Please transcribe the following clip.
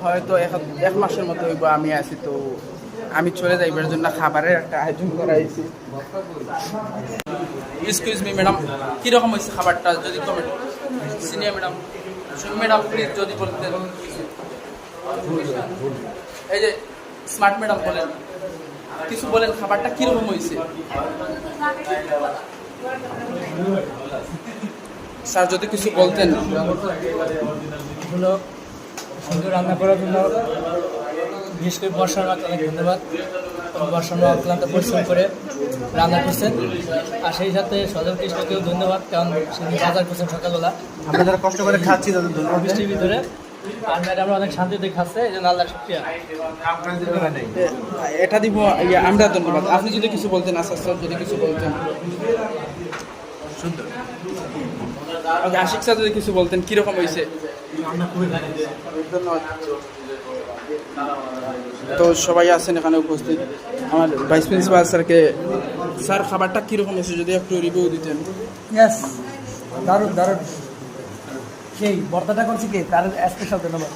হয়তো এক মাসের মতো হইব আমি আছি, তো আমি চলে যাইবার জন্য খাবারের একটা আয়োজন করা হয়েছে। এক্সকিউজ মি ম্যাডাম, কীরকম হয়েছে খাবারটা যদি comment senior madam madam please যদি বলতেন। এই যে স্মার্ট ম্যাডাম বলেন, কিছু বলেন খাবারটা কীরকম হয়েছে। স্যার যদি কিছু বলতেন। এগুলো সুন্দর রান্না করার জন্য বিশেষ করে বর্ষার মাকে অনেক ধন্যবাদ। বর্ষার মা অক্লান্ত পরিশ্রম করে রান্না করছেন, আর সেই সাথে সজল কৃষ্ণকেও ধন্যবাদ, কারণ তিনি বাজার করছেন সকালবেলা আমরা যারা কষ্ট করে খাচ্ছি তাদের ধন্যবাদ। বৃষ্টির ভিতরে। আর ম্যাডামরা অনেক শান্তিতে খাচ্ছে, এই জন্য আল্লাহ শুকরিয়া। এটা দিব আমরা ধন্যবাদ। আপনি যদি কিছু বলতেন, আসাদ স্যার যদি কিছু বলতেন। সুন্দর। আশিক স্যার যদি কিছু বলতেন কীরকম হয়েছে। ধন্যবাদ। তো সবাই আছেন এখানে উপস্থিত। আমার ভাইস প্রিন্সিপাল স্যারকে, স্যার খাবারটা কীরকম হয়েছে যদি একটু রিভিউ দিতেন। ইয়েস, দারুণ দারুণ। সেই বর্তাটা করছি কে, তার স্পেশাল ধন্যবাদ।